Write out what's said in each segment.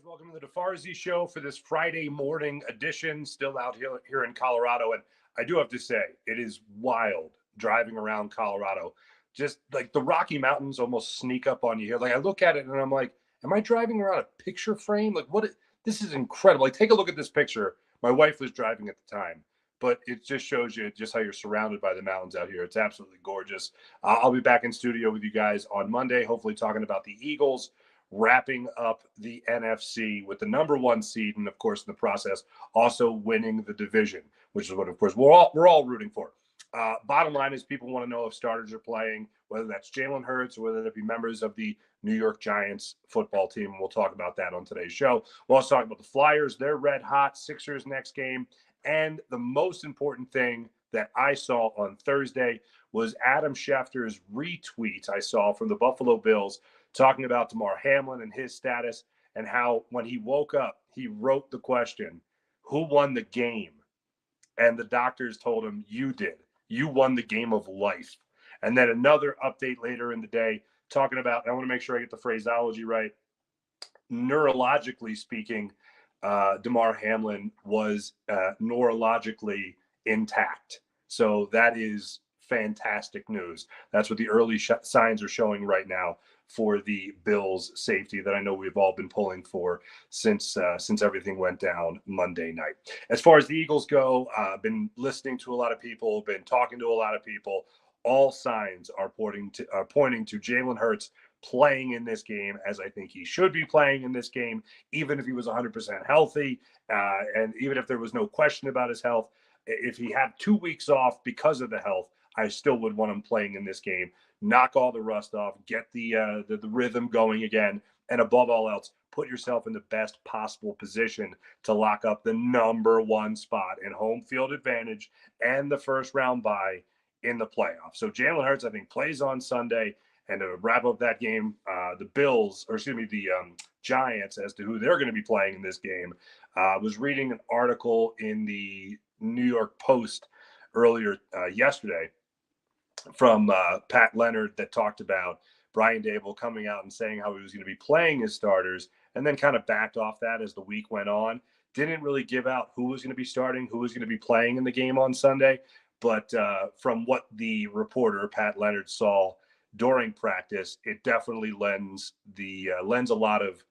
guys, welcome to the Farzy show for this Friday morning edition. Still out here in Colorado, and I do have to say, it is wild driving around Colorado. Just like the Rocky Mountains almost sneak up on you here. Like I look at it and I'm like, am I driving around a picture frame? Like what? This is incredible. Like take a look at this picture. My wife was driving at the time, but it just shows you just how you're surrounded by the mountains out here. It's absolutely gorgeous. I'll be back in studio with you guys on Monday, hopefully talking about the Eagles wrapping up the NFC with the number one seed, and of course, in the process, also winning the division, which is what, of course, we're all rooting for. Bottom line is, people want to know if starters are playing, whether that's Jalen Hurts or whether they be members of the New York Giants football team. And we'll talk about that on today's show. We'll also talk about the Flyers. They're red hot. Sixers next game. And the most important thing that I saw on Thursday was Adam Schefter's retweet I saw from the Buffalo Bills talking about Damar Hamlin and his status, and how when he woke up, he wrote the question, who won the game? And the doctors told him, you did. You won the game of life. And then another update later in the day talking about, I want to make sure I get the phraseology right, neurologically speaking, Damar Hamlin was neurologically intact. So that is fantastic news. That's what the early signs are showing right now for the Bills' safety that I know we've all been pulling for since everything went down Monday night. As far as the Eagles go, I've been listening to a lot of people, been talking to a lot of people. All signs are pointing to Jalen Hurts playing in this game, as I think he should be playing in this game, even if he was 100% healthy, and even if there was no question about his health. If he had 2 weeks off because of the health, I still would want him playing in this game. Knock all the rust off, get the rhythm going again, and above all else, put yourself in the best possible position to lock up the number one spot in home field advantage and the first round bye in the playoffs. So Jalen Hurts, I think, plays on Sunday. And to wrap up that game, the Giants, as to who they're going to be playing in this game, was reading an article in the New York Post earlier yesterday from Pat Leonard that talked about Brian Daboll coming out and saying how he was going to be playing his starters, and then kind of backed off that as the week went on. Didn't really give out who was going to be starting, who was going to be playing in the game on Sunday. But from what the reporter, Pat Leonard, saw during practice, it definitely lends a lot of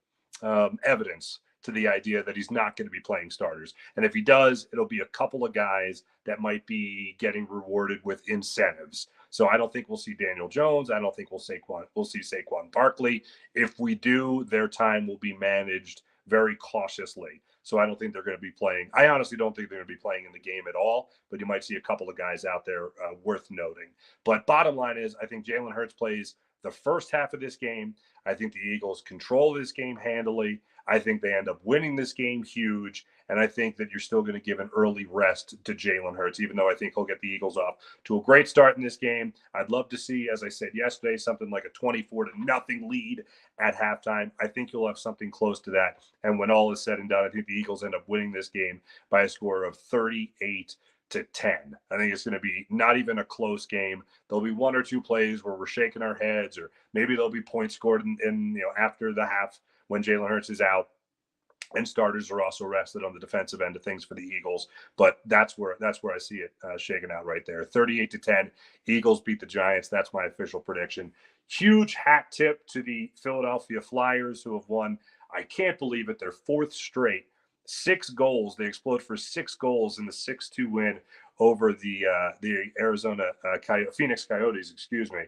evidence to the idea that he's not going to be playing starters. And if he does, it'll be a couple of guys that might be getting rewarded with incentives. So I don't think we'll see Daniel Jones. I don't think we'll see Saquon Barkley. If we do, their time will be managed very cautiously. So I don't think they're going to be playing. I honestly don't think they're going to be playing in the game at all, but you might see a couple of guys out there worth noting. But bottom line is, I think Jalen Hurts plays the first half of this game. I think the Eagles control this game handily. I think they end up winning this game huge. And I think that you're still going to give an early rest to Jalen Hurts, even though I think he'll get the Eagles off to a great start in this game. I'd love to see, as I said yesterday, something like a 24-0 lead at halftime. I think you'll have something close to that. And when all is said and done, I think the Eagles end up winning this game by a score of 38-10. I think it's going to be not even a close game. There'll be one or two plays where we're shaking our heads, or maybe there'll be points scored in after the half when Jalen Hurts is out, and starters are also rested on the defensive end of things for the Eagles. But that's where I see it shaking out right there. 38-10, Eagles beat the Giants. That's my official prediction. Huge hat tip to the Philadelphia Flyers, who have won, I can't believe it, their fourth straight. 6 goals. They explode for 6 goals in the 6-2 win over the Arizona Phoenix Coyotes. Excuse me.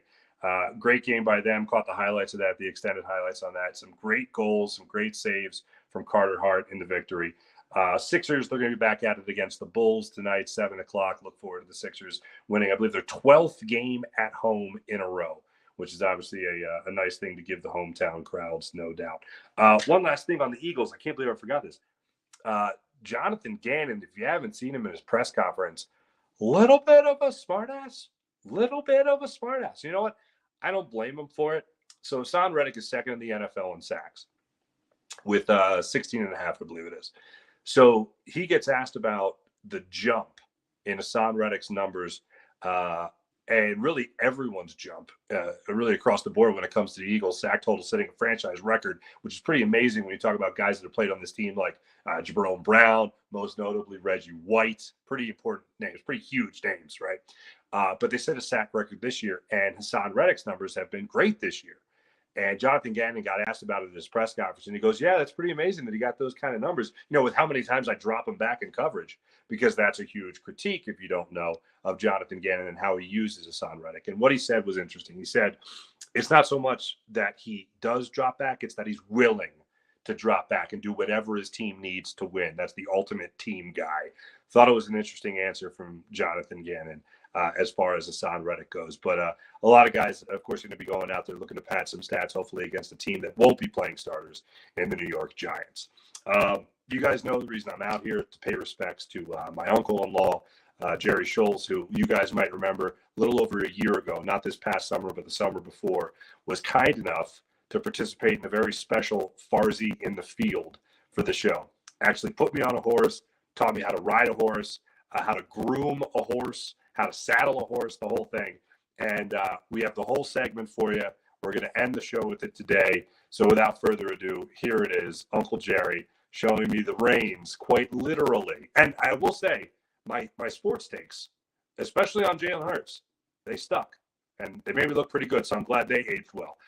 Great game by them. Caught the highlights of that, the extended highlights on that. Some great goals, some great saves from Carter Hart in the victory. Sixers, they're going to be back at it against the Bulls tonight, 7 o'clock. Look forward to the Sixers winning, I believe, their 12th game at home in a row, which is obviously a nice thing to give the hometown crowds, no doubt. One last thing on the Eagles. I can't believe I forgot this. Jonathan Gannon, if you haven't seen him in his press conference, little bit of a smartass. You know what? I don't blame him for it. So Hassan Reddick is second in the NFL in sacks with 16.5, I believe it is. So he gets asked about the jump in Hassan Reddick's numbers and really everyone's jump, really across the board when it comes to the Eagles. Sack total setting a franchise record, which is pretty amazing when you talk about guys that have played on this team like Jerome Brown, most notably Reggie White. Pretty important names, pretty huge names, right? But they set a sack record this year, and Hassan Reddick's numbers have been great this year. And Jonathan Gannon got asked about it at his press conference, and he goes, yeah, that's pretty amazing that he got those kind of numbers, with how many times I drop him back in coverage, because that's a huge critique, if you don't know, of Jonathan Gannon and how he uses Hassan Reddick. And what he said was interesting. He said, it's not so much that he does drop back, it's that he's willing to drop back and do whatever his team needs to win. That's the ultimate team guy. Thought it was an interesting answer from Jonathan Gannon. As far as Hassan Reddick goes. But a lot of guys, of course, are going to be going out there looking to pad some stats, hopefully against a team that won't be playing starters in the New York Giants. You guys know the reason I'm out here, to pay respects to my uncle-in-law, Jerry Schultz, who you guys might remember a little over a year ago, not this past summer, but the summer before, was kind enough to participate in a very special Farzy in the field for the show. Actually put me on a horse, taught me how to ride a horse, how to groom a horse, how to saddle a horse, the whole thing. And we have the whole segment for you. We're going to end the show with it today. So without further ado, here it is, Uncle Jerry showing me the reins, quite literally. And I will say, my sports takes, especially on Jalen Hurts, they stuck. And they made me look pretty good, so I'm glad they aged well.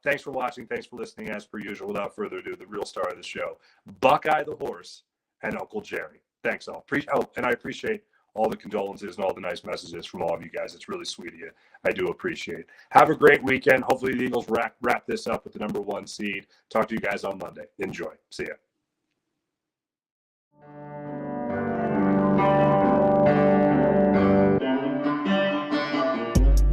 Thanks for watching. Thanks for listening, as per usual. Without further ado, the real star of the show, Buckeye the horse and Uncle Jerry. Thanks all. And I appreciate all the condolences and all the nice messages from all of you guys. It's really sweet of you. I do appreciate it. Have a great weekend. Hopefully the Eagles wrap this up with the #1 seed. Talk to you guys on Monday. Enjoy. See ya.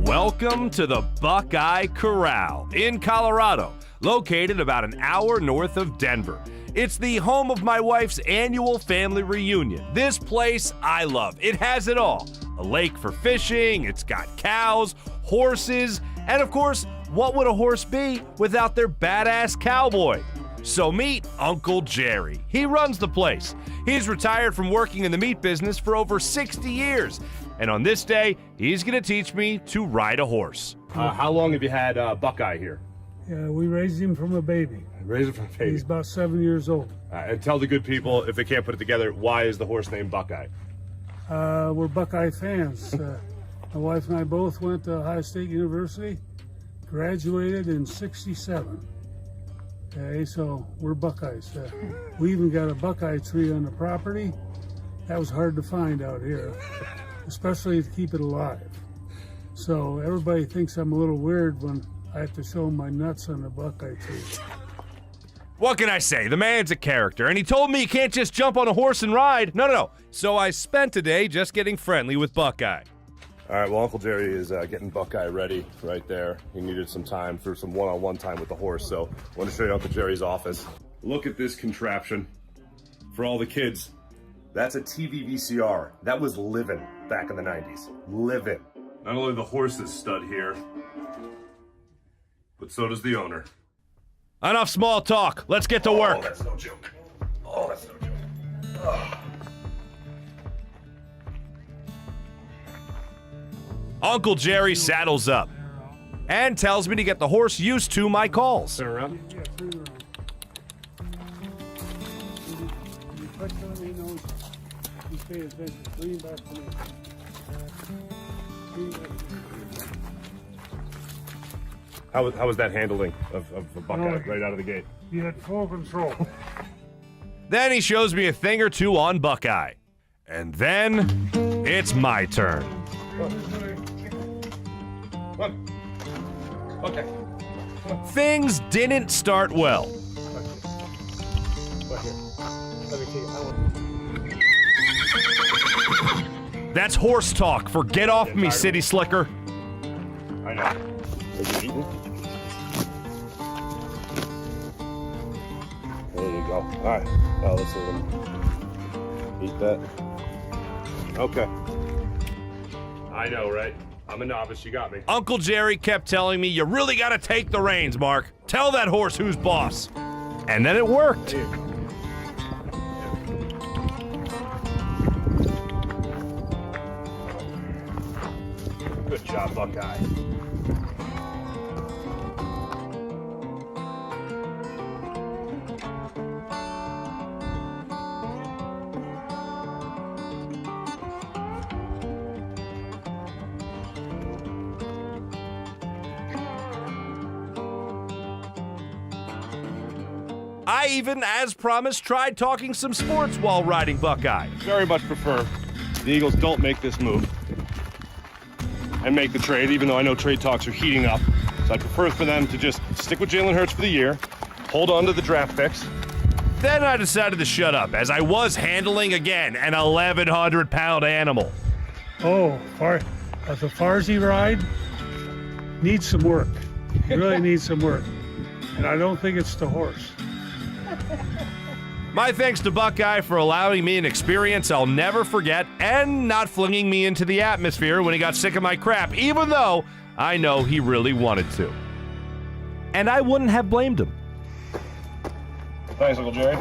Welcome to the Buckeye Corral in Colorado, located about an hour north of Denver. It's the home of my wife's annual family reunion. This place I love. It has it all. A lake for fishing, it's got cows, horses, and of course, what would a horse be without their badass cowboy? So meet Uncle Jerry. He runs the place. He's retired from working in the meat business for over 60 years. And on this day, he's gonna teach me to ride a horse. How long have you had Buckeye here? Yeah, we raised him from a baby. Raised it from a baby. He's about 7 years old. And tell the good people, if they can't put it together, why is the horse named Buckeye? We're Buckeye fans. My wife and I both went to Ohio State University, graduated in '67. Okay, so we're Buckeyes. We even got a Buckeye tree on the property. That was hard to find out here, especially to keep it alive. So everybody thinks I'm a little weird when I have to show them my nuts on the Buckeye tree. What can I say? The man's a character, and he told me you can't just jump on a horse and ride. No. So I spent today just getting friendly with Buckeye. All right, well, Uncle Jerry is getting Buckeye ready right there. He needed some time for some one-on-one time with the horse, so I want to show you Uncle Jerry's office. Look at this contraption for all the kids. That's a TV VCR. That was living back in the 90s. Living. Not only the horse is stud here, but so does the owner. Enough small talk. Let's get to work. Oh, that's no joke. Oh, that's no joke. Oh. Uncle Jerry saddles up and tells me to get the horse used to my calls. Turn around. Yeah, turn around. You touch on him, he knows he's paying attention. Lean back to me. Lean back to me. How was that handling of Buckeye right out of the gate? You had full control. Then he shows me a thing or two on Buckeye. And then it's my turn. Come on. Okay. Things didn't start well. That's horse talk for get off me, city slicker. I know. Is it eating? There you go. All right. Now let's let him eat that. Okay. I know, right? I'm a novice. You got me. Uncle Jerry kept telling me, you really gotta take the reins, Mark. Tell that horse who's boss. And then it worked. Good Buckeye. I even, as promised, tried talking some sports while riding Buckeye. Very much prefer the Eagles don't make this move and make the trade, even though I know trade talks are heating up. So I prefer for them to just stick with Jalen Hurts for the year, hold on to the draft picks. Then I decided to shut up, as I was handling, again, an 1,100-pound animal. Oh, the Farzy ride needs some work. It really needs some work. And I don't think it's the horse. My thanks to Buckeye for allowing me an experience I'll never forget and not flinging me into the atmosphere when he got sick of my crap, even though I know he really wanted to. And I wouldn't have blamed him. Thanks, Uncle Jerry.